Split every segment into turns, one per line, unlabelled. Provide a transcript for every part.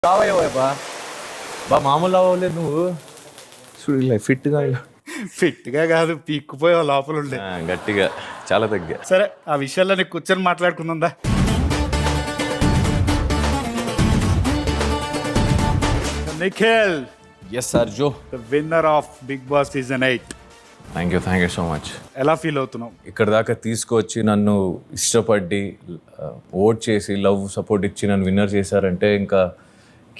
లావయ్యా బా మామూలు అవ్వలేదు నువ్వు చూడు ఇలా ఫిట్గా
ఫిట్గా కాదు పీక్కుపోయే లోపల ఉండే.
గట్టిగా చాలా తగ్గా.
సరే ఆ విషయాల్లో నీకు కూర్చొని మాట్లాడుకుందా. నిఖిల్,
ఎస్ సార్ జో,
the winner of Bigg Boss season 8.
Thank you so much.
ఎలా ఫీల్ అవుతున్నావు?
ఇక్కడ దాకా తీసుకొచ్చి నన్ను ఇష్టపడి ఓట్ చేసి లవ్ సపోర్ట్ ఇచ్చి నన్ను విన్నర్ చేశారంటే ఇంకా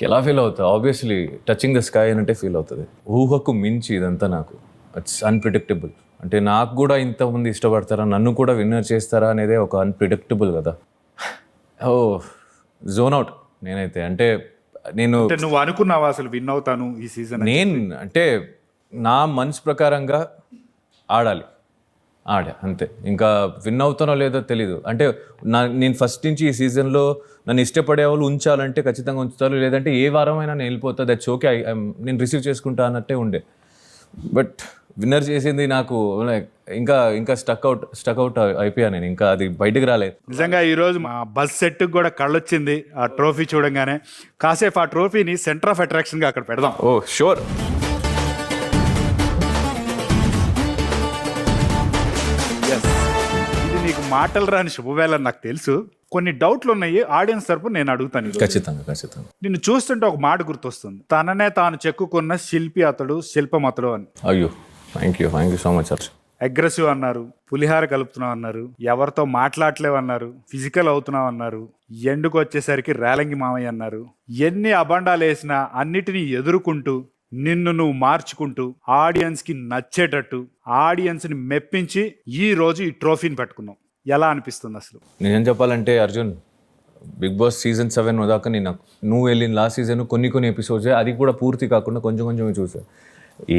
ఎలా ఫీల్ అవుతా? ఆబ్వియస్లీ టచింగ్ ద స్కై అని అంటే ఫీల్ అవుతుంది. ఊహకు మించి ఇదంతా నాకు ఇట్స్ అన్ప్రిడిక్టబుల్. అంటే నాకు కూడా ఇంతమంది ఇష్టపడతారా, నన్ను కూడా విన్నర్ చేస్తారా అనేదే ఒక అన్ప్రిడిక్టబుల్ కదా. ఓ జోన్ అవుట్ నేనైతే. అంటే
నువ్వు అనుకున్నావా అసలు విన్ అవుతాను ఈ సీజన్?
అంటే నా మనసు ప్రకారంగా ఆడా అంతే. ఇంకా విన్ అవుతానో లేదో తెలీదు. అంటే నేను ఫస్ట్ నుంచి ఈ సీజన్లో నన్ను ఇష్టపడే వాళ్ళు ఉంచాలంటే ఖచ్చితంగా ఉంచుతారు, లేదంటే ఏ వారమైనా నేను వెళ్ళిపోతా, దట్స్ ఓకే, నేను రిసీవ్ చేసుకుంటా అన్నట్టే ఉండే. బట్ విన్నర్ చేసింది నాకు ఇంకా స్టక్ అవుట్ అయిపోయా నేను. ఇంకా అది బయటకు రాలేదు.
నిజంగా ఈరోజు మా బస్ సెట్కి కూడా కళ్ళొచ్చింది ఆ ట్రోఫీ చూడంగానే. కాసేపు ఆ ట్రోఫీని సెంటర్ ఆఫ్ అట్రాక్షన్గా అక్కడ పెడదాం.
Oh sure.
ఇది నీకు మాటలు రాని శుభవేళ నాకు తెలుసు. కొన్ని డౌట్లు ఉన్నాయి ఆడియన్స్ తరపున నేను అడుగుతాను.
ఖచ్చితంగా.
నిన్ను చూస్తుంటే ఒక మాట గుర్తొస్తుంది, తననే తాను చెక్కుకున్న శిల్పి అతడు, శిల్పం అతడు అని.
అయ్యో thank you so much sir.
Aggressive అన్నారు, పులిహార కలుపుతున్నావు అన్నారు, ఎవరితో మాట్లాడలేవు అన్నారు, ఫిజికల్ అవుతున్నావు అన్నారు, ఎండుకు వచ్చేసరికి రేలంగి మామయ్య అన్నారు. ఎన్ని అబండాలు వేసినా అన్నిటినీ ఎదుర్కొంటూ నిన్ను నువ్వు మార్చుకుంటూ ఆడియన్స్ కి నచ్చేటట్టు ఆడియన్స్ ని మెప్పించి ఈ రోజు ఈ ట్రోఫీని పెట్టుకున్నావు. ఎలా అనిపిస్తుంది అసలు?
నేనేం చెప్పాలంటే అర్జున్, బిగ్ బాస్ సీజన్ 7 దాకా నువ్వు వెళ్ళిన లాస్ట్ సీజన్ కొన్ని ఎపిసోడ్స్, అది కూడా పూర్తి కాకుండా కొంచెం చూసా.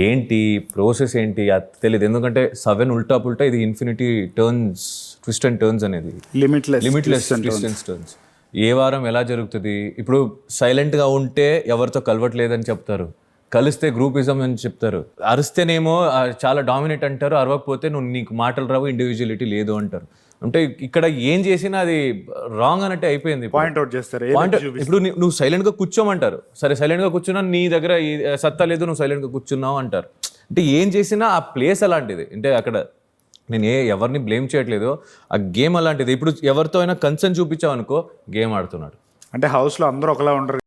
ఏంటి ప్రాసెస్ ఏంటి అది తెలియదు. ఎందుకంటే 7 ఉల్టా పుల్టా, ఇది infinity turns, twist and turns అనేది, లిమిట్లెస్ ట్విస్ట్ అండ్ టర్న్స్. ఏ వారం ఎలా జరుగుతుంది? ఇప్పుడు సైలెంట్గా ఉంటే ఎవరితో కలవట్లేదని చెప్తారు, కలిస్తే గ్రూపిజం అని చెప్తారు, అరిస్తేనేమో చాలా డామినేట్ అంటారు, అరవకపోతే నీకు మాటలు రావు, ఇండివిజువలిటీ లేదు అంటారు. అంటే ఇక్కడ ఏం చేసినా అది రాంగ్ అన్నట్టే అయిపోయింది.
పాయింట్అవుట్ చేస్తారు.
ఇప్పుడు నువ్వు సైలెంట్గా కూర్చోమంటారు, సరే సైలెంట్గా కూర్చున్నా, నీ దగ్గర సత్తా లేదు, నువ్వు సైలెంట్గా కూర్చున్నావు అంటారు. అంటే ఏం చేసినా ఆ ప్లేస్ అలాంటిది. అంటే అక్కడ నేను ఎవరిని బ్లేమ్ చేయట్లేదు, ఆ గేమ్ అలాంటిది. ఇప్పుడు ఎవరితో అయినా కన్సర్న్ చూపించావు అనుకో, గేమ్ ఆడుతున్నాడు.
అంటే హౌస్లో అందరూ ఒకలా ఉండరు